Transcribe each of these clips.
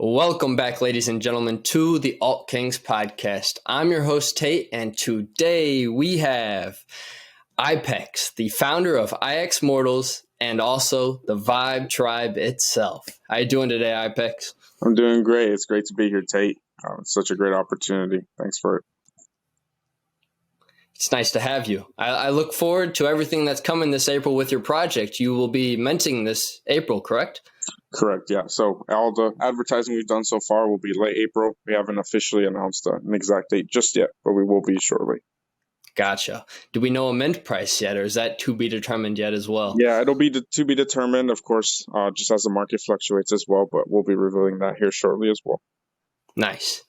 Welcome back, ladies and gentlemen, to the Alt Kings podcast. I'm your host, Tate, and today we have Ipex, the founder of IxMortals, and also the Vibe Tribe itself. How you doing today, Ipex? I'm doing great. It's great to be here, Tate. It's such a great opportunity. Thanks for it. It's nice to have you. I look forward to everything that's coming this April with your project. You will be minting this April, correct? Correct, yeah. So all the advertising we've done so far will be late April. We haven't officially announced an exact date just yet, but we will be shortly. Gotcha. Do we know a mint price yet, or is that to be determined yet as well? Yeah, it'll be to be determined, of course, just as the market fluctuates as well, but we'll be revealing that here shortly as well. Nice.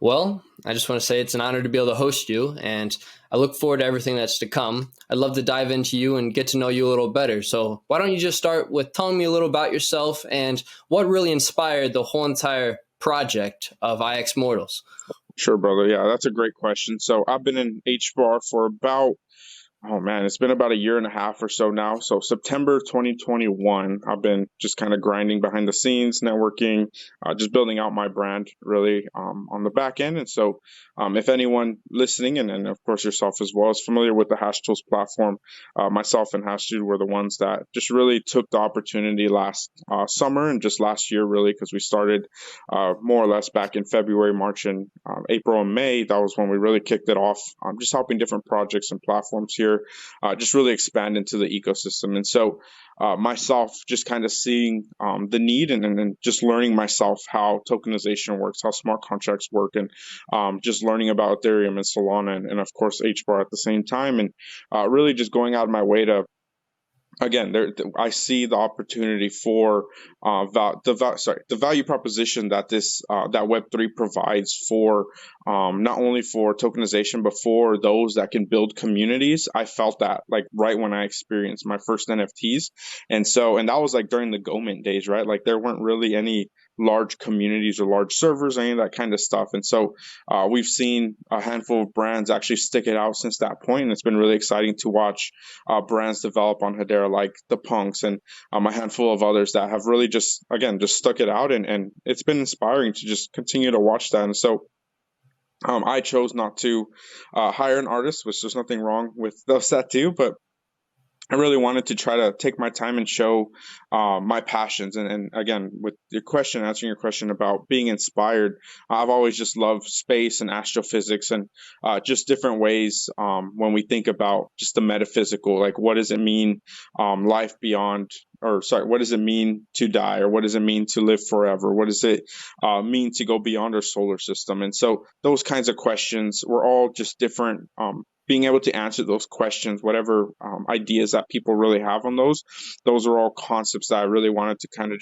Well, I just want to say it's an honor to be able to host you, and I look forward to everything that's to come. I'd love to dive into you and get to know you a little better. So why don't you just start with telling me a little about yourself and what really inspired the whole entire project of IxMortals? Sure, brother. Yeah, that's a great question. So I've been in HBAR for about it's been about a year and a half or so now. So September 2021, I've been just kind of grinding behind the scenes, networking, just building out my brand really on the back end. And so if anyone listening, and of course yourself as well, is familiar with the Hash Tools platform, myself and Hash Tools were the ones that just really took the opportunity last summer and just last year really, because we started more or less back in February, March, and April and May. That was when we really kicked it off, just helping different projects and platforms here just really expand into the ecosystem. And so myself just kind of seeing the need and just learning myself how tokenization works, how smart contracts work, and just learning about Ethereum and Solana and of course HBAR at the same time, and really just going out of my way to I see the opportunity for the value proposition that that Web3 provides for not only for tokenization but for those that can build communities. I felt that like right when I experienced my first NFTs, and that was like during the Go-Mint days, right? Like there weren't really any large communities or large servers, any of that kind of stuff. And so we've seen a handful of brands actually stick it out since that point, and it's been really exciting to watch brands develop on Hedera, like the Punks and a handful of others that have really just stuck it out, and it's been inspiring to just continue to watch that. And so I chose not to hire an artist, which there's nothing wrong with those that do, but I really wanted to try to take my time and show my passions. And again, with answering your question about being inspired, I've always just loved space and astrophysics and just different ways when we think about just the metaphysical, like what does it mean life beyond, what does it mean to die, or what does it mean to live forever? What does it mean to go beyond our solar system? And so those kinds of questions were all just different. Being able to answer those questions, whatever ideas that people really have on those are all concepts that I really wanted to kind of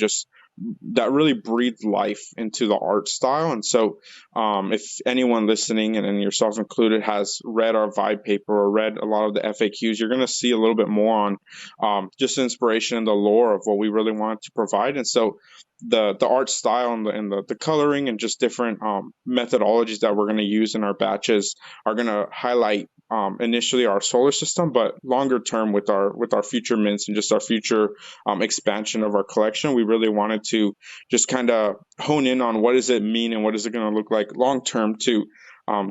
that really breathed life into the art style. And so if anyone listening, and yourself included, has read our Vibe paper or read a lot of the FAQs, you're going to see a little bit more on just inspiration and the lore of what we really wanted to provide. And so the art style and the coloring and just different methodologies that we're going to use in our batches are going to highlight initially our solar system, but longer term with our future mints and just our future expansion of our collection, we really wanted to just kind of hone in on what does it mean and what is it going to look like long term to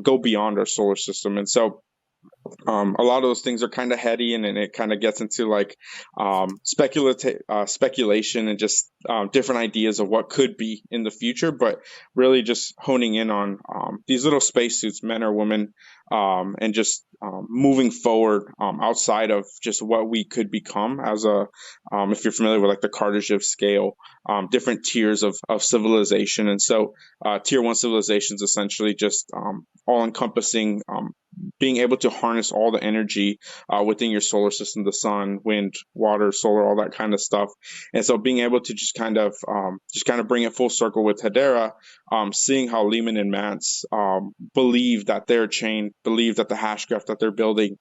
go beyond our solar system. And so a lot of those things are kind of heady, and it kind of gets into like speculation and just different ideas of what could be in the future, but really just honing in on these little spacesuits, men or women, and just moving forward outside of just what we could become as if you're familiar with like the Kardashev scale, different tiers of civilization. And so tier 1 civilizations essentially just all encompassing being able to harness all the energy within your solar system, the sun, wind, water, solar, all that kind of stuff. And so being able to just kind of bring it full circle with Hedera, seeing how Lehman and Mance believe that their chain, believe that the hash graph that they're building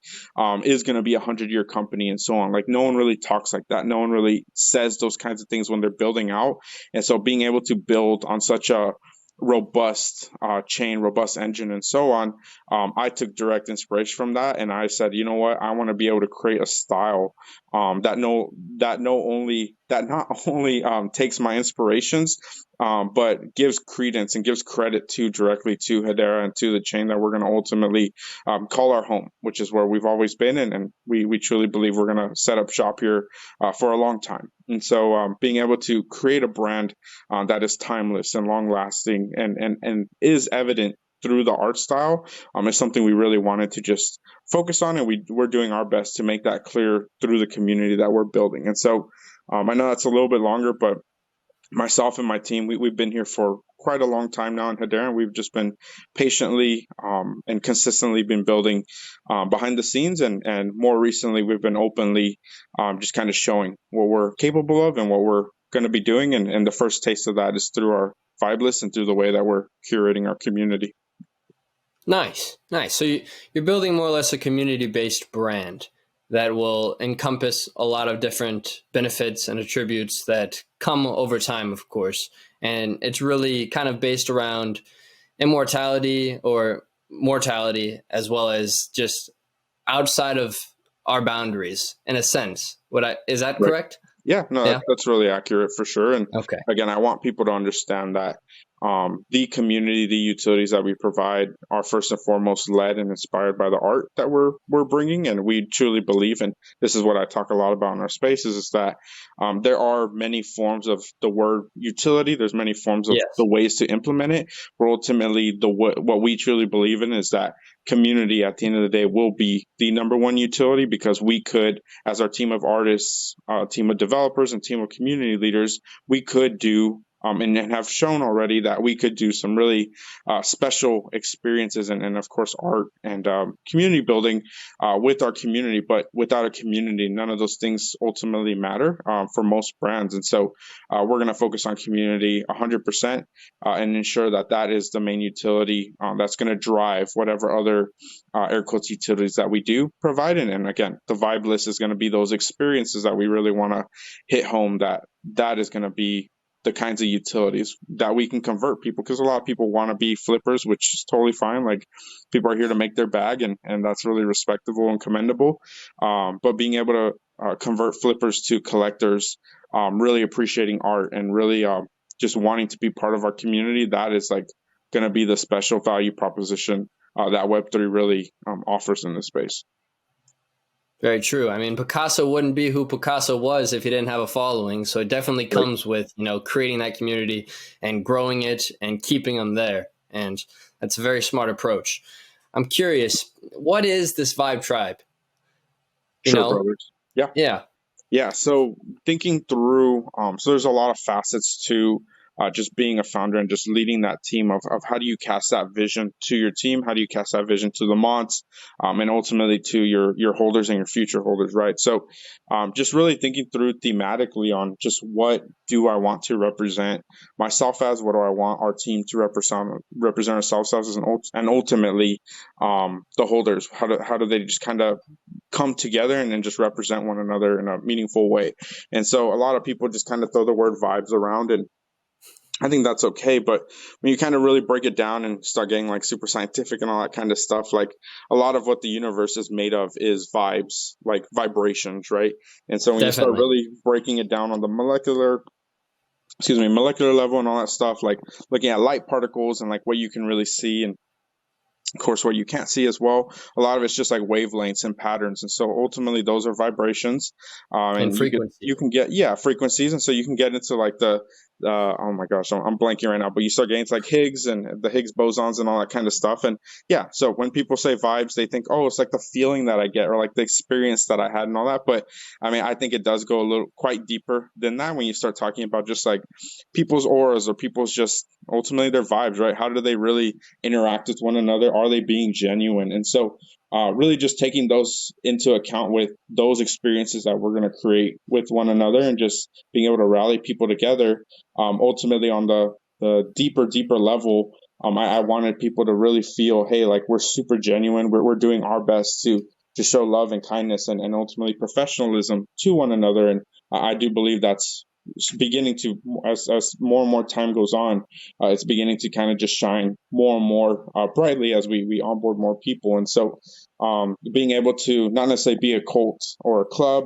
is going to be a 100-year company and so on. Like no one really talks like that. No one really says those kinds of things when they're building out. And so being able to build on such a robust chain, robust engine, and so on, I took direct inspiration from that, and I said, you know what, I want to be able to create a style that not only that not only takes my inspirations, but gives credence and gives credit to directly to Hedera and to the chain that we're going to ultimately call our home, which is where we've always been. And we truly believe we're going to set up shop here for a long time. And so being able to create a brand that is timeless and long lasting and is evident through the art style is something we really wanted to just focus on. And we're doing our best to make that clear through the community that we're building. And so I know that's a little bit longer, but myself and my team, we've been here for quite a long time now in Hedera, and we've just been patiently and consistently been building behind the scenes. And more recently, we've been openly just kind of showing what we're capable of and what we're going to be doing. And the first taste of that is through our vibe list and through the way that we're curating our community. Nice. So you're building more or less a community-based brand that will encompass a lot of different benefits and attributes that come over time, of course. And it's really kind of based around immortality or mortality, as well as just outside of our boundaries, in a sense. Is that Right. correct? Yeah, no, Yeah. that's really accurate for sure. And Okay. again, I want people to understand that the community, the utilities that we provide are first and foremost led and inspired by the art that we're bringing. And we truly believe, and this is what I talk a lot about in our spaces, is that there are many forms of the word utility. There's many forms of Yes. the ways to implement it. But ultimately, what we truly believe in is that community at the end of the day will be the number one utility, because we could, as our team of artists, team of developers, and team of community leaders, we could do and have shown already that we could do some really special experiences and of course art and community building with our community. But without a community, none of those things ultimately matter for most brands. And so we're going to focus on community 100% and ensure that that is the main utility that's going to drive whatever other air quotes utilities that we do provide. And again, the vibe list is going to be those experiences that we really want to hit home, that is going to be the kinds of utilities that we can convert people, because a lot of people want to be flippers, which is totally fine. Like, people are here to make their bag, and that's really respectable and commendable. But being able to convert flippers to collectors, really appreciating art and really just wanting to be part of our community, that is like going to be the special value proposition that Web3 really offers in this space. Very true. I mean, Picasso wouldn't be who Picasso was if he didn't have a following. So it definitely comes with, creating that community and growing it and keeping them there. And that's a very smart approach. I'm curious, what is this Vibe Tribe? Sure, brothers. Yeah. Yeah. Yeah. So thinking through, so there's a lot of facets to just being a founder and just leading that team of how do you cast that vision to your team? How do you cast that vision to the mods, and ultimately to your holders and your future holders, right? So just really thinking through thematically on just what do I want to represent myself as, what do I want our team to represent ourselves as, and ultimately the holders, how do they just kind of come together and then just represent one another in a meaningful way. And so a lot of people just kind of throw the word vibes around, and I think that's okay. But when you kind of really break it down and start getting like super scientific and all that kind of stuff, like a lot of what the universe is made of is vibes, like vibrations, right? And so when you start really breaking it down on the molecular level and all that stuff, like looking at light particles and like what you can really see, and of course what you can't see as well, a lot of it's just like wavelengths and patterns. And so ultimately those are vibrations, and you can get frequencies. And so you can get into like the oh my gosh, I'm blanking right now, but you start getting into like Higgs and the Higgs bosons and all that kind of stuff. And yeah, so when people say vibes, they think, oh, it's like the feeling that I get or like the experience that I had and all that. But I mean, I think it does go a little quite deeper than that when you start talking about just like people's auras or people's just ultimately their vibes, right? How do they really interact with one another? Are they being genuine? And so really just taking those into account with those experiences that we're going to create with one another, and just being able to rally people together. Ultimately on the deeper level, I wanted people to really feel, hey, like we're super genuine. We're doing our best to show love and kindness and ultimately professionalism to one another. And I do believe that's beginning to, as more and more time goes on, it's beginning to kind of just shine more and more brightly as we onboard more people. And so being able to not necessarily be a cult or a club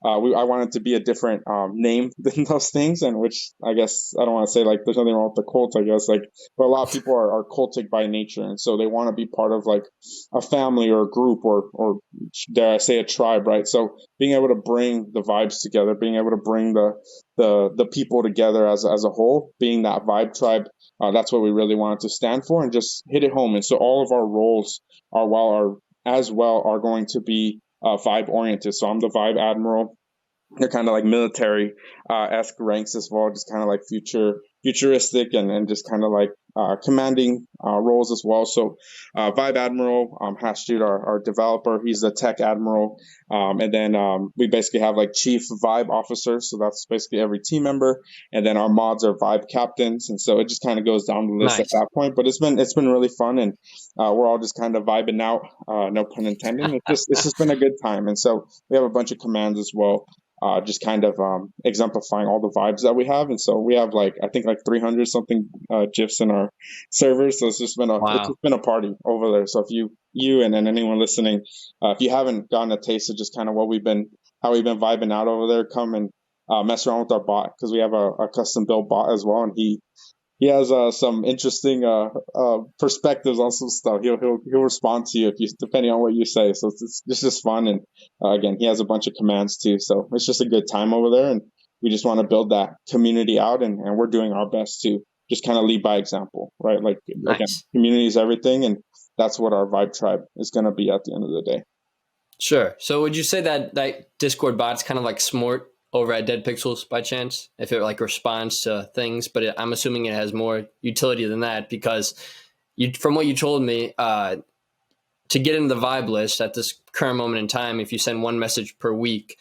I wanted to be a different name than those things, and which I guess I don't want to say like there's nothing wrong with the cult, I guess, like, but a lot of people are cultic by nature, and so they want to be part of like a family or a group or dare I say a tribe, right? So being able to bring the vibes together, being able to bring the people together as a whole, being that vibe tribe, that's what we really wanted to stand for, and just hit it home. And so all of our roles are going to be vibe oriented. So I'm the vibe admiral. They're kind of like military esque ranks as well, just kind of like futuristic and just kind of like commanding roles as well. So Vibe Admiral, Hashdude, our developer, he's the tech admiral, and then we basically have like chief vibe officers. So that's basically every team member, and then our mods are vibe captains, and so it just kind of goes down the list at Nice. that point. But it's been really fun, and we're all just kind of vibing out. No pun intended. It's just been a good time, and so we have a bunch of commands as well, just kind of exemplifying all the vibes that we have. And so we have like I think like 300 something gifs in our servers. So it's Wow. just been a party over there. So if you and anyone listening, if you haven't gotten a taste of just kind of how we've been vibing out over there, come and mess around with our bot, because we have a custom built bot as well, and he has some interesting perspectives on some stuff. He'll respond to you if you depending on what you say. So it's just fun, and again, he has a bunch of commands too. So it's just a good time over there, and we just want to build that community out, and we're doing our best to just kind of lead by example, right? Like again, Nice. community is everything, and that's what our vibe tribe is going to be at the end of the day. Sure. So would you say that Discord bot's kind of like Smort over at Dead Pixels by chance? If it like responds to things, but I'm assuming it has more utility than that because from what you told me, to get into the vibe list at this current moment in time, if you send one message per week,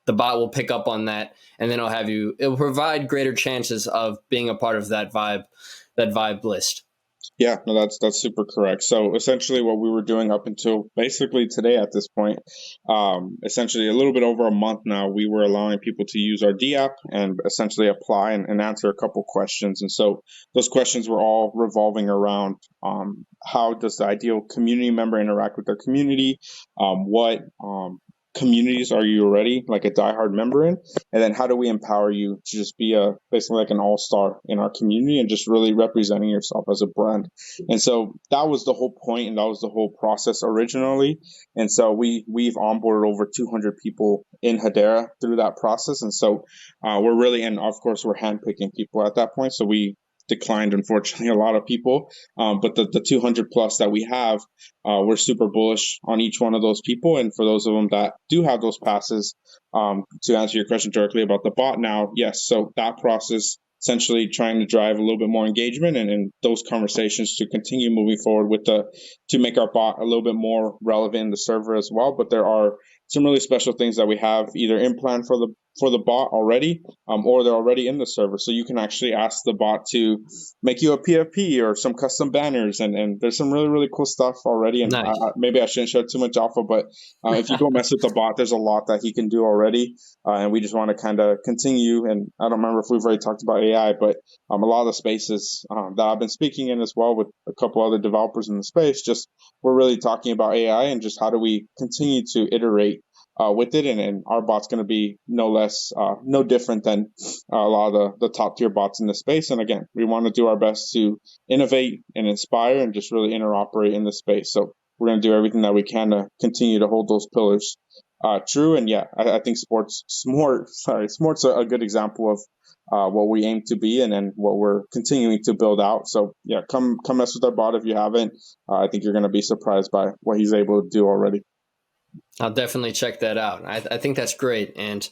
the bot will pick up on that, and then it'll provide greater chances of being a part of that vibe list. Yeah, no, that's super correct. So essentially, what we were doing up until basically today at this point, essentially a little bit over a month now, we were allowing people to use our D app and essentially apply and answer a couple questions. And so those questions were all revolving around how does the ideal community member interact with their community? What communities are you already like a diehard member in? And then how do we empower you to just be basically like an all-star in our community and just really representing yourself as a brand? And so that was the whole point, and that was the whole process originally. And so we've onboarded over 200 people in Hedera through that process. And so we're really, and of course we're handpicking people at that point. So we declined, unfortunately, a lot of people. But the 200 plus that we have, we're super bullish on each one of those people. And for those of them that do have those passes, to answer your question directly about the bot now, yes. So that process, essentially trying to drive a little bit more engagement and those conversations to continue moving forward to make our bot a little bit more relevant in the server as well. But there are some really special things that we have either in plan for the bot already, or they're already in the server. So you can actually ask the bot to make you a PFP or some custom banners, and there's some really, really cool stuff already. And Nice. maybe I shouldn't share too much alpha, but if you go mess with the bot, there's a lot that he can do already. And we just want to kind of continue. And I don't remember if we've already talked about AI, but a lot of the spaces that I've been speaking in as well with a couple other developers in the space, just we're really talking about AI and just how do we continue to iterate with it, and our bot's going to be no different than a lot of the top tier bots in the space. And again, we want to do our best to innovate and inspire and just really interoperate in the space. So we're going to do everything that we can to continue to hold those pillars true. And yeah, I think Smart's a good example of what we aim to be and what we're continuing to build out. So yeah, come mess with our bot if you haven't. I think you're going to be surprised by what he's able to do already. I'll definitely check that out. I think that's great. And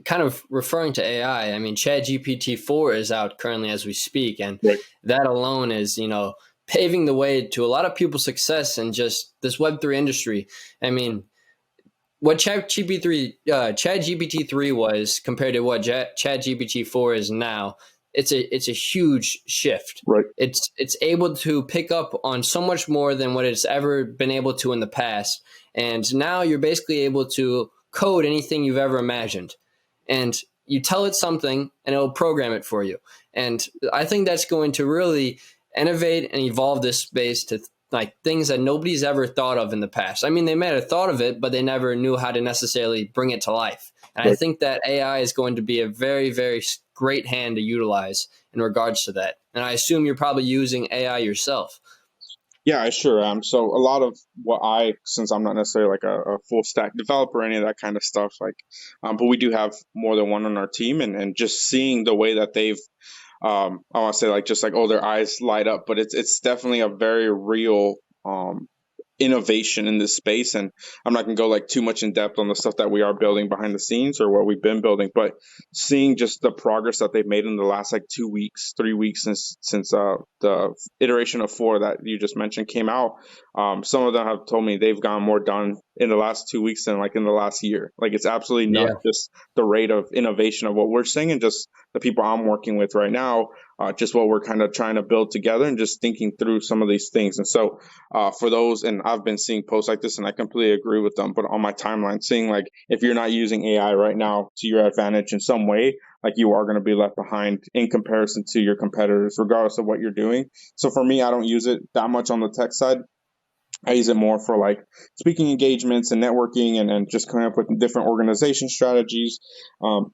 kind of referring to AI, I mean, ChatGPT 4 is out currently as we speak. And Right. that alone is, paving the way to a lot of people's success in just this Web3 industry. I mean, what ChatGPT 3 was compared to what ChatGPT 4 is now, it's a huge shift. Right. It's able to pick up on so much more than what it's ever been able to in the past. And now you're basically able to code anything you've ever imagined. And you tell it something and it'll program it for you. And I think that's going to really innovate and evolve this space to like things that nobody's ever thought of in the past. I mean, they might have thought of it, but they never knew how to necessarily bring it to life. And I Right. think that AI is going to be a very, very great hand to utilize in regards to that. And I assume you're probably using AI yourself. Yeah, I sure am. So a lot of what since I'm not necessarily like a full stack developer, any of that kind of stuff, like, but we do have more than one on our team, and just seeing the way that they've, I want to say like just like, oh, their eyes light up, but it's definitely a very real, innovation in this space. And I'm not going to go like too much in depth on the stuff that we are building behind the scenes or what we've been building, but seeing just the progress that they've made in the last like 2 weeks, 3 weeks since the iteration of 4 that you just mentioned came out. Some of them have told me they've gotten more done in the last 2 weeks than like in the last year. Like, it's absolutely not Yeah. just the rate of innovation of what we're seeing and just the people I'm working with right now, just what we're kind of trying to build together and just thinking through some of these things. And so, for those, and I've been seeing posts like this and I completely agree with them, but on my timeline, seeing like if you're not using AI right now to your advantage in some way, like, you are going to be left behind in comparison to your competitors, regardless of what you're doing. So for me, I don't use it that much on the tech side. I use it more for like speaking engagements and networking, and just coming up with different organization strategies. Um,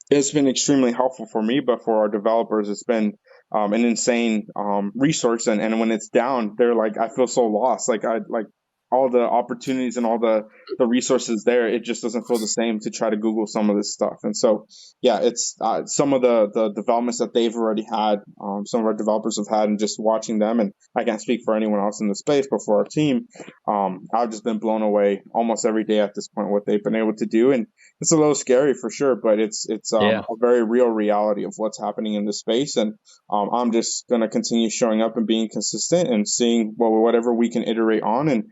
it's been extremely helpful for me, but for our developers, it's been, an insane, resource. And when it's down, they're like, I feel so lost. Like, I like all the opportunities and all the resources there. It just doesn't feel the same to try to Google some of this stuff. And so, yeah, it's, some of the developments that they've already had, some of our developers have had, and just watching them. And I can't speak for anyone else in the space, but for our team, I've just been blown away almost every day at this point what they've been able to do. And it's a little scary for sure, but it's Yeah. a very real reality of what's happening in this space. And, I'm just going to continue showing up and being consistent and seeing, well, whatever we can iterate on, and,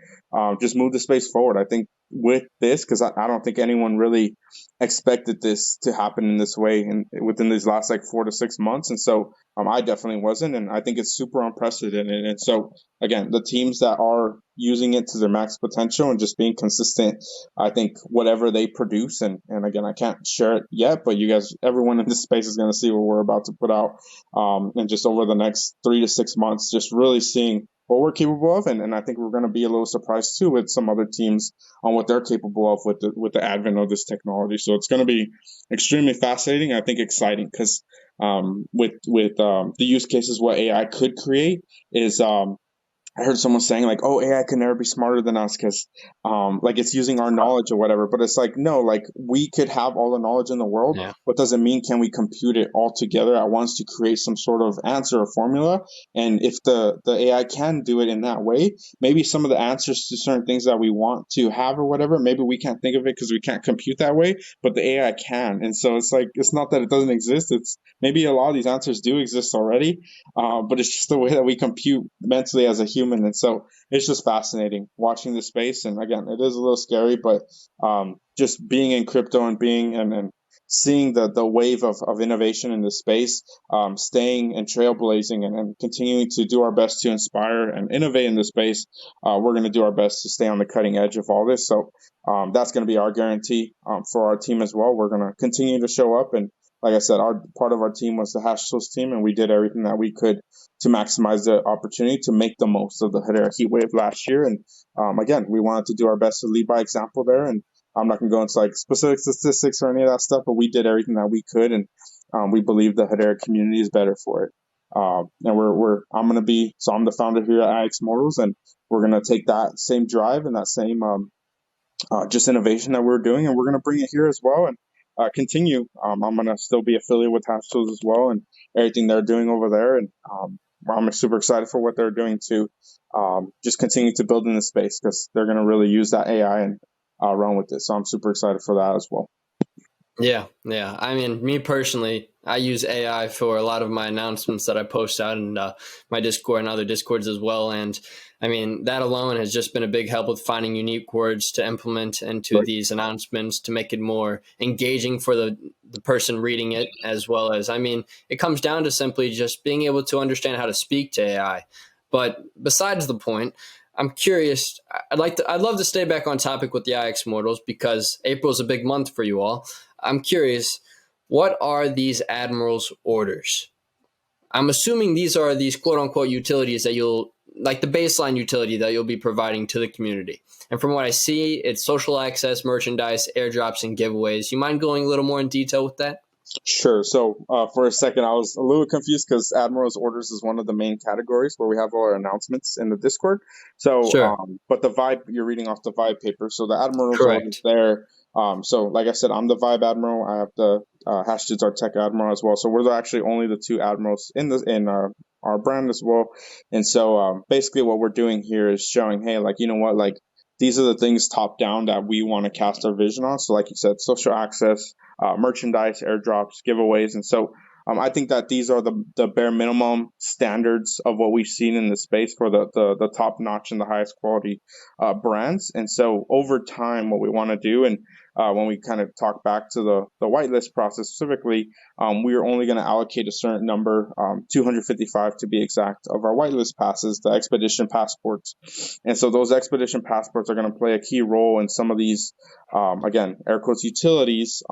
just move the space forward. I think with this, because I don't think anyone really expected this to happen in this way and within these last like 4 to 6 months. And so, I definitely wasn't, and I think it's super unprecedented. And so, again, the teams that are using it to their max potential and just being consistent, I think whatever they produce, and again, I can't share it yet, but you guys, everyone in this space is going to see what we're about to put out, and just over the next 3 to 6 months, just really seeing what we're capable of. And I think we're going to be a little surprised too with some other teams on what they're capable of with the advent of this technology. So it's going to be extremely fascinating. I think exciting because, with the use cases, what AI could create is, I heard someone saying like, "Oh, AI can never be smarter than us because, like, it's using our knowledge or whatever." But it's like, no, like, we could have all the knowledge in the world, Yeah. but doesn't mean can we compute it all together at once to create some sort of answer or formula. And if the AI can do it in that way, maybe some of the answers to certain things that we want to have or whatever, maybe we can't think of it because we can't compute that way, but the AI can. And so it's like, it's not that it doesn't exist. It's maybe a lot of these answers do exist already, but it's just the way that we compute mentally as a human. And so it's just fascinating watching the space. And again, it is a little scary, but, just being in crypto and being and seeing the wave of innovation in this space, staying and trailblazing, and continuing to do our best to inspire and innovate in this space, we're going to do our best to stay on the cutting edge of all this. So, that's going to be our guarantee, for our team as well. We're going to continue to show up, and like I said, our part of our team was the Hash Tools team, and we did everything that we could to maximize the opportunity to make the most of the Hedera heat wave last year. And, again, we wanted to do our best to lead by example there. And I'm not going to go into like specific statistics or any of that stuff, but we did everything that we could, and, we believe the Hedera community is better for it. And I'm going to be, so I'm the founder here at IxMortals, and we're going to take that same drive and that same, just innovation that we're doing, and we're going to bring it here as well, and, continue. I'm going to still be affiliated with Hash Tools as well, and everything they're doing over there. And, I'm super excited for what they're doing to, just continue to build in the space, because they're going to really use that AI and, run with it. So I'm super excited for that as well. Yeah, yeah. I mean, me personally, I use AI for a lot of my announcements that I post out in my Discord and other Discords as well. And I mean, that alone has just been a big help with finding unique words to implement into Right. these announcements to make it more engaging for the person reading it, as well as, I mean, it comes down to simply just being able to understand how to speak to AI. But besides the point, I'm curious. I'd love to stay back on topic with the IX Mortals because April is a big month for you all. I'm curious, what are these Admiral's orders? I'm assuming these are these quote unquote utilities that you'll like the baseline utility that you'll be providing to the community. And from what I see, it's social access, merchandise, airdrops, and giveaways. You mind going a little more in detail with that? Sure. So for a second, I was a little confused because Admiral's orders is one of the main categories where we have all our announcements in the Discord. So, Sure. but the vibe, you're reading off the vibe paper. So the Admiral's orders Correct. there. So like I said, I'm the vibe Admiral. I have the Hashtudes our tech Admiral as well. So we're actually only the two Admirals in our brand as well. And so basically what we're doing here is showing, hey, like, you know what, like these are the things top down that we want to cast our vision on. So like you said, social access, merchandise, airdrops, giveaways. And so I think that these are the bare minimum standards of what we've seen in the space for the top notch and the highest quality brands. And so over time, what we want to do, and when we kind of talk back to the whitelist process specifically, we are only going to allocate a certain number, 255 to be exact, of our whitelist passes, the expedition passports. And so those expedition passports are going to play a key role in some of these, again, air quotes, utilities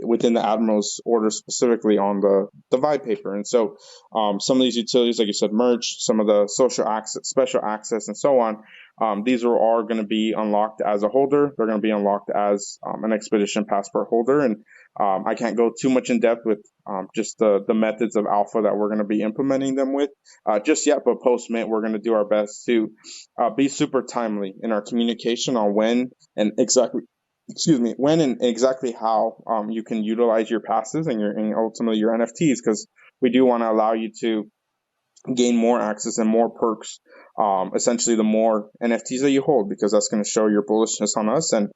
within the Admiral's order, specifically on the vibe paper. And so some of these utilities, like you said, merch, some of the social access, special access, and so on, these are all going to be unlocked as a holder. They're going to be unlocked as an expedition passport holder. And I can't go too much in depth with just the methods of alpha that we're going to be implementing them with just yet, but post mint, we're going to do our best to be super timely in our communication on when and exactly, excuse me, when and exactly how you can utilize your passes and ultimately your NFTs, because we do want to allow you to gain more access and more perks, essentially the more NFTs that you hold, because that's going to show your bullishness on us. And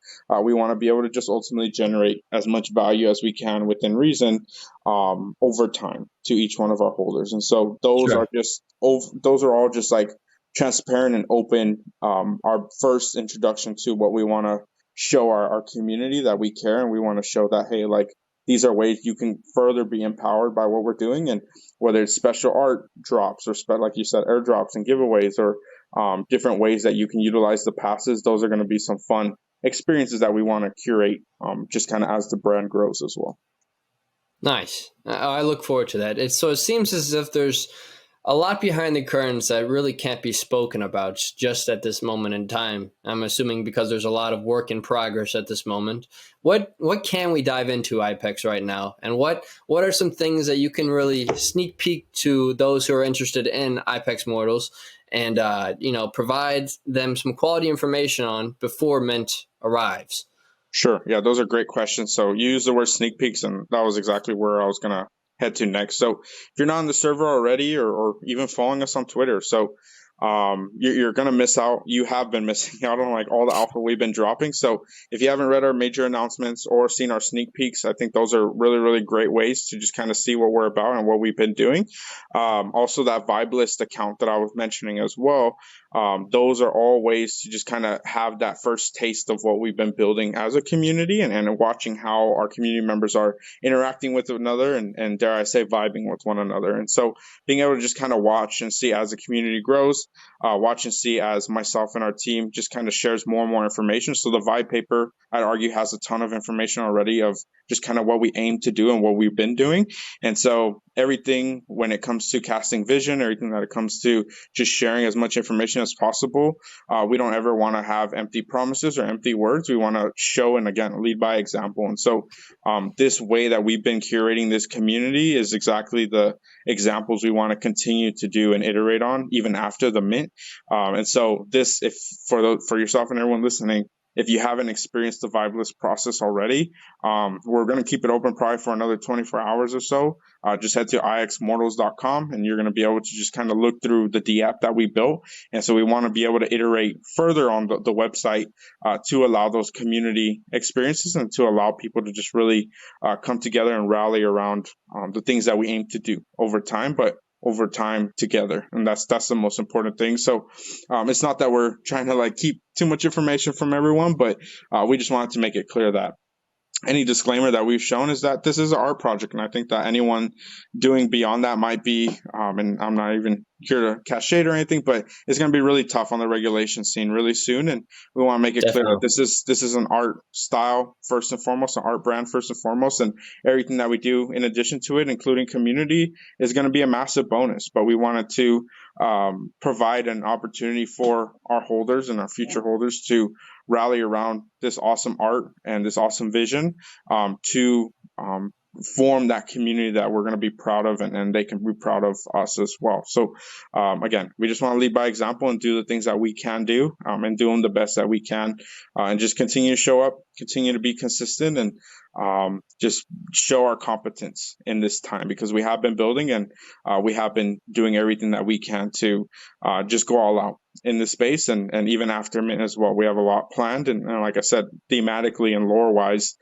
we want to be able to just ultimately generate as much value as we can within reason over time to each one of our holders. And so those Sure. are just, those are all just like transparent and open, our first introduction to what we want to show our community, that we care, and we want to show that, hey, like these are ways you can further be empowered by what we're doing. And whether it's special art drops or like you said, airdrops and giveaways, or different ways that you can utilize the passes, those are going to be some fun experiences that we want to curate just kind of as the brand grows as well. Nice. I look forward to that. It seems as if there's a lot behind the curtains that really can't be spoken about just at this moment in time. I'm assuming because there's a lot of work in progress at this moment. What can we dive into, IPEX, right now? And what are some things that you can really sneak peek to those who are interested in IxMortals and provide them some quality information on before Mint arrives? Sure. Yeah, those are great questions. So you use the word sneak peeks, and that was exactly where I was going to head to next. So if you're not on the server already, or even following us on Twitter, so you're going to miss out. You have been missing out on like all the alpha we've been dropping. So if you haven't read our major announcements or seen our sneak peeks, I think those are really, really great ways to just kind of see what we're about and what we've been doing. Also, that vibe list account that I was mentioning as well. Those are all ways to just kind of have that first taste of what we've been building as a community, and watching how our community members are interacting with one another, and dare I say, vibing with one another. And so being able to just kind of watch and see as the community grows, watch and see as myself and our team just kind of shares more and more information. So the vibe paper, I'd argue, has a ton of information already of just kind of what we aim to do and what we've been doing. And so everything when it comes to casting vision, everything that it comes to just sharing as much information as possible, we don't ever want to have empty promises or empty words. We want to show and, again, lead by example. And so this way that we've been curating this community is exactly the examples we want to continue to do and iterate on even after the mint. And so this, if for yourself and everyone listening, if you haven't experienced the vibe list process already, we're going to keep it open probably for another 24 hours or so. Just head to IxMortals.com, and you're going to be able to just kind of look through the D app that we built. And so we want to be able to iterate further on the website to allow those community experiences, and to allow people to just really come together and rally around the things that we aim to do over time, but over time together. And that's the most important thing. So it's not that we're trying to like keep too much information from everyone, but we just wanted to make it clear that any disclaimer that we've shown is that this is an art project, and I think that anyone doing beyond that might be, and I'm not even here to cast shade or anything, but it's going to be really tough on the regulation scene really soon, and we want to make it clear that Definitely. this is an art style first and foremost, an art brand first and foremost, and everything that we do in addition to it, including community, is going to be a massive bonus. But we wanted to provide an opportunity for our holders and our future holders to rally around this awesome art and this awesome vision, to form that community that we're going to be proud of, and they can be proud of us as well. So again, we just want to lead by example and do the things that we can do, and do them the best that we can, and just continue to show up, continue to be consistent, and just show our competence in this time, because we have been building, and we have been doing everything that we can to just go all out in this space, and even after Mint as well. We have a lot planned, and like I said, thematically and lore wise,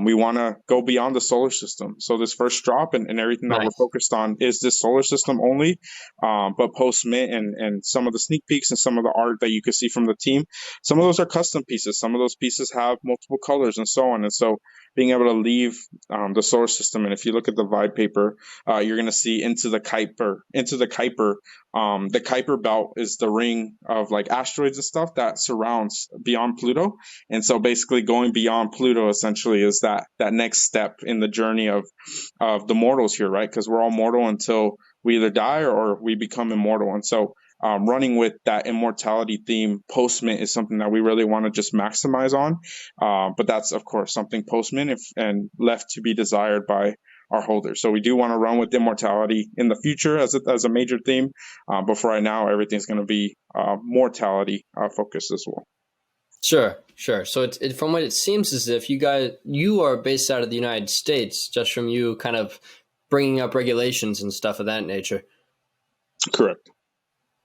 we want to go beyond the solar system. So this first drop, and everything that we're Nice. focused on is this solar system only. But post Mint, and some of the sneak peeks and some of the art that you can see from the team, some of those are custom pieces. Some of those pieces have multiple colors and so on. And so being able to leave the solar system, and if you look at the Vibe paper, you're going to see into the Kuiper. The Kuiper belt is the ring of like asteroids and stuff that surrounds beyond Pluto. And so basically going beyond Pluto essentially is that next step in the journey of the mortals here, right? Because we're all mortal until we either die or we become immortal. And so running with that immortality theme post Mint is something that we really want to just maximize on. But that's of course something post Mint and left to be desired by our holders. So we do want to run with immortality in the future as a major theme, but for right now, everything's going to be mortality focused as well. Sure, sure. So from what it seems as if you are based out of the United States, just from you kind of bringing up regulations and stuff of that nature. Correct.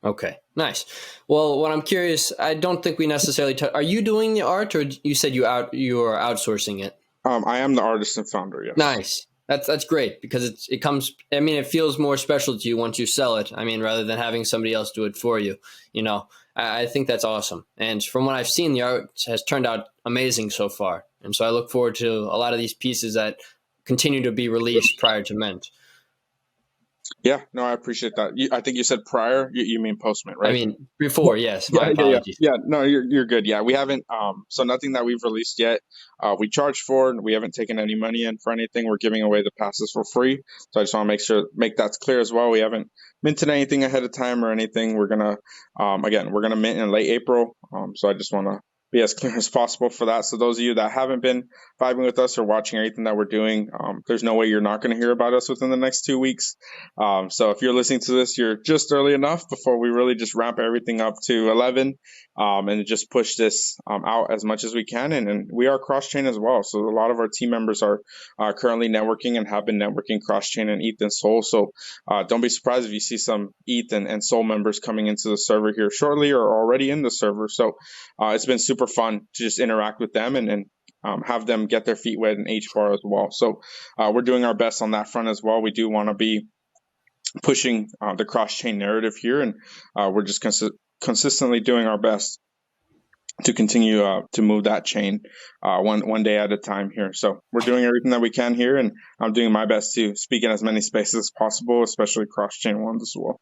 Okay, nice. Well, what I'm curious, I don't think we necessarily are you doing the art, or you said you are outsourcing it? I am the artist and founder. Yes. Nice. That's great, because it comes. I mean, it feels more special to you once you sell it. I mean, rather than having somebody else do it for you. You know, I think that's awesome. And from what I've seen, the art has turned out amazing so far. And so I look forward to a lot of these pieces that continue to be released prior to Mint. Yeah, no, I appreciate that. I think you said prior. You mean post Mint, I right? mean, before, yes. Yeah, My yeah, yeah, apologies. yeah. No, you're good. Yeah, we haven't. So nothing that we've released yet. We charge for, and we haven't taken any money in for anything. We're giving away the passes for free. So I just want to make that clear as well. We haven't minted anything ahead of time or anything. We're gonna, again, we're gonna mint in late April. So I just want to be as clear as possible for that. So those of you that haven't been vibing with us or watching everything that we're doing, there's no way you're not going to hear about us within the next 2 weeks. So if you're listening to this, you're just early enough before we really just ramp everything up to 11, and just push this out as much as we can. And we are cross-chain as well. So a lot of our team members are currently networking and have been networking cross-chain and ETH and Sol. So don't be surprised if you see some ETH and Sol members coming into the server here shortly or already in the server. So it's been super fun to just interact with them and have them get their feet wet in HBAR as well. So we're doing our best on that front as well. We do want to be pushing the cross-chain narrative here, and we're just consistently doing our best to continue to move that chain one day at a time here. So we're doing everything that we can here, and I'm doing my best to speak in as many spaces as possible, especially cross-chain ones as well.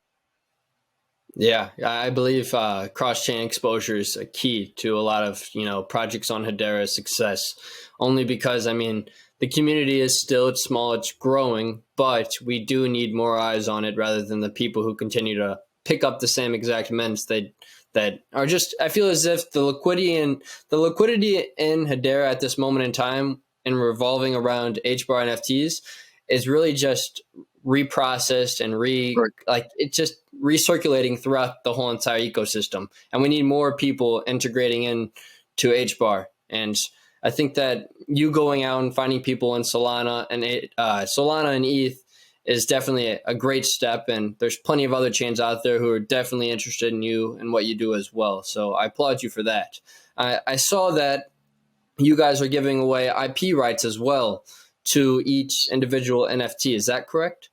Yeah, I believe cross-chain exposure is a key to a lot of projects on Hedera's success. Only because I mean the community is still small, it's growing, but we do need more eyes on it rather than the people who continue to pick up the same exact mints that are just. I feel as if the liquidity in Hedera at this moment in time and revolving around HBAR NFTs is really just reprocessed and it's just recirculating throughout the whole entire ecosystem, and we need more people integrating in to HBAR. And I think that you going out and finding people in Solana and ETH is definitely a great step, and there's plenty of other chains out there who are definitely interested in you and what you do as well. So I applaud you for that. I saw that you guys are giving away IP rights as well to each individual NFT. Is that correct?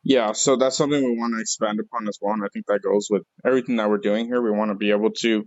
Yeah, so that's something we want to expand upon as well, and I think that goes with everything that we're doing here. We want to be able to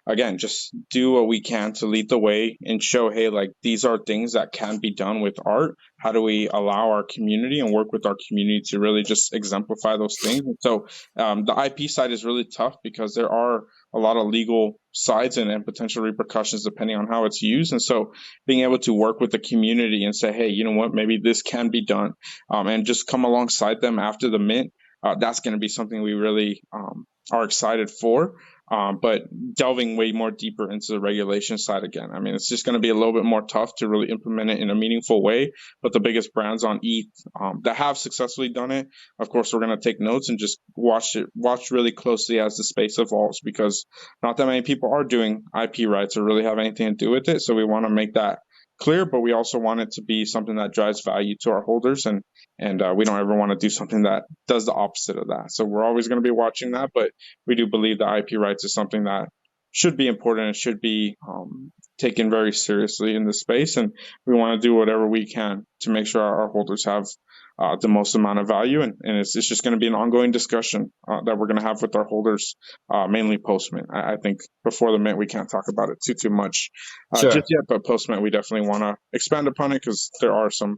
again, just do what we can to lead the way and show, hey, like these are things that can be done with art. How do we allow our community and work with our community to really just exemplify those things? And so the IP side is really tough because there are a lot of legal sides and potential repercussions depending on how it's used. And so being able to work with the community and say, hey, you know what, maybe this can be done, and just come alongside them after the mint, that's going to be something we really are excited for. But delving way more deeper into the regulation side again, I mean, it's just going to be a little bit more tough to really implement it in a meaningful way. But the biggest brands on ETH that have successfully done it, of course, we're going to take notes and just watch really closely as the space evolves, because not that many people are doing IP rights or really have anything to do with it. So we want to make that clear, but we also want it to be something that drives value to our holders, and we don't ever want to do something that does the opposite of that. So we're always going to be watching that, but we do believe the IP rights is something that should be important and should be taken very seriously in this space, and we want to do whatever we can to make sure our holders have the most amount of value, and it's just going to be an ongoing discussion that we're going to have with our holders, mainly post mint. I think before the mint we can't talk about it too much just yet, but post mint we definitely want to expand upon it because there are some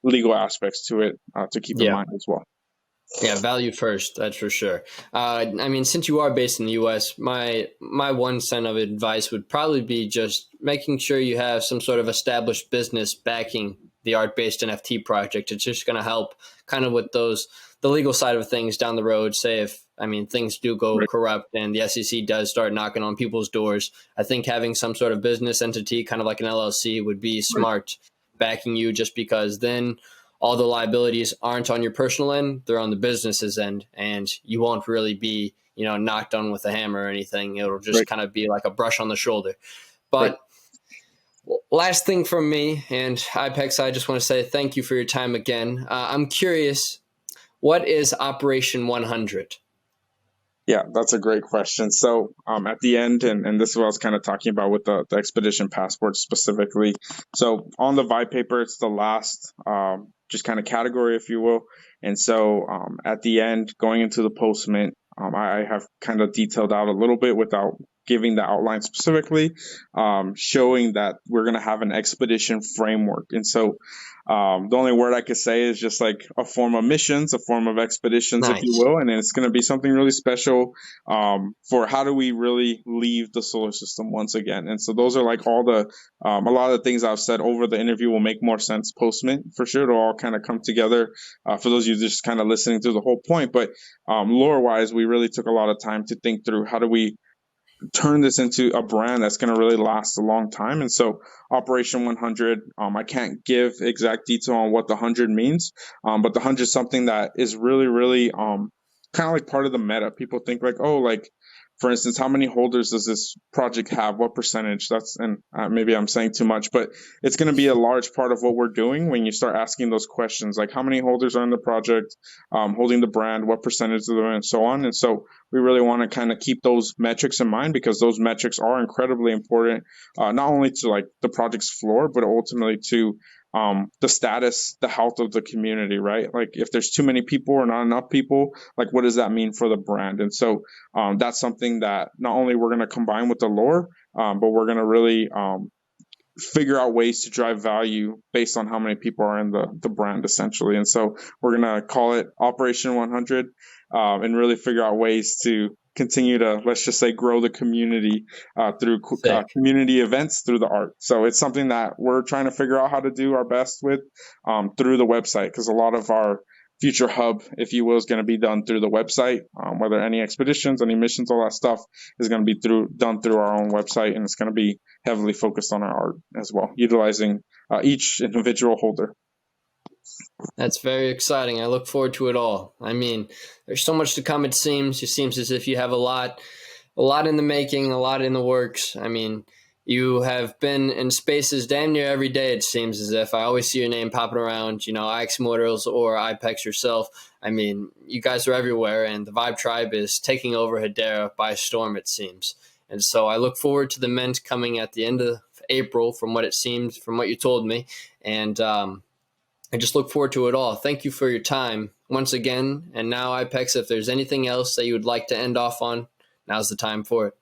legal aspects to it to keep in mind as well. Yeah, value first, that's for sure. I mean, since you are based in the U.S., my 1 cent of advice would probably be just making sure you have some sort of established business backing the art-based NFT project. It's just going to help kind of with the legal side of things down the road. Say if, I mean, things do go corrupt and the SEC does start knocking on people's doors, I think having some sort of business entity, kind of like an LLC, would be smart backing you, just because then all the liabilities aren't on your personal end, they're on the business's end, and you won't really be, knocked on with a hammer or anything. It'll just kind of be like a brush on the shoulder. But last thing from me, and IPEX, I just want to say thank you for your time again. I'm curious, what is Operation 100? Yeah, that's a great question. So at the end, and this is what I was kind of talking about with the expedition passport specifically. So on the vibe paper, it's the last just kind of category, if you will. And so at the end, going into the post mint, I have kind of detailed out a little bit without giving the outline specifically, showing that we're going to have an expedition framework. And so the only word I could say is just like a form of missions, a form of expeditions, if you will. And it's going to be something really special for how do we really leave the solar system once again. And so those are like all a lot of the things I've said over the interview will make more sense post-mint for sure. It'll all kind of come together for those of you just kind of listening through the whole point. But lore-wise, we really took a lot of time to think through how do we turn this into a brand that's going to really last a long time. And so Operation 100, I can't give exact detail on what the 100 means, but the 100 is something that is really, really kind of like part of the meta. People think like, oh, like, for instance, how many holders does this project have? What percentage? And maybe I'm saying too much, but it's going to be a large part of what we're doing when you start asking those questions, like how many holders are in the project, holding the brand, what percentage of them, and so on. And so we really want to kind of keep those metrics in mind, because those metrics are incredibly important, not only to like the project's floor, but ultimately to the status, the health of the community, right? Like if there's too many people or not enough people, like what does that mean for the brand? And so that's something that not only we're going to combine with the lore, but we're going to really figure out ways to drive value based on how many people are in the brand, essentially. And so we're going to call it Operation 100 and really figure out ways to continue to, let's just say, grow the community through community events, through the art. So it's something that we're trying to figure out how to do our best with through the website, because a lot of our future hub, if you will, is going to be done through the website. Whether any expeditions, any missions, all that stuff is going to be done through our own website, and it's going to be heavily focused on our art as well, utilizing each individual holder. That's very exciting. I look forward to it all. I mean, there's so much to come, it seems. It seems as if you have a lot in the making, a lot in the works. I mean, you have been in spaces damn near every day, it seems as if. I always see your name popping around, IxMortals or IPEX yourself. I mean, you guys are everywhere, and the Vibe Tribe is taking over Hedera by storm, it seems. And so I look forward to the mint coming at the end of April, from what it seems, from what you told me. And I just look forward to it all. Thank you for your time once again. And now, IPEX, if there's anything else that you would like to end off on, now's the time for it.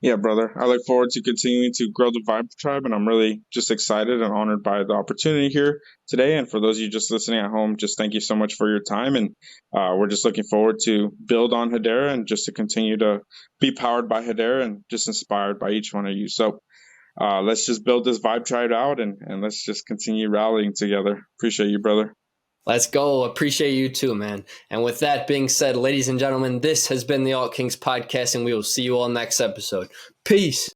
Yeah, brother. I look forward to continuing to grow the Vibe Tribe, and I'm really just excited and honored by the opportunity here today. And for those of you just listening at home, just thank you so much for your time. And we're just looking forward to build on Hedera and just to continue to be powered by Hedera and just inspired by each one of you. So let's just build this Vibe Tribe out and let's just continue rallying together. Appreciate you, brother. Let's go. Appreciate you too, man. And with that being said, ladies and gentlemen, this has been the Alt Kings podcast, and we will see you all next episode. Peace.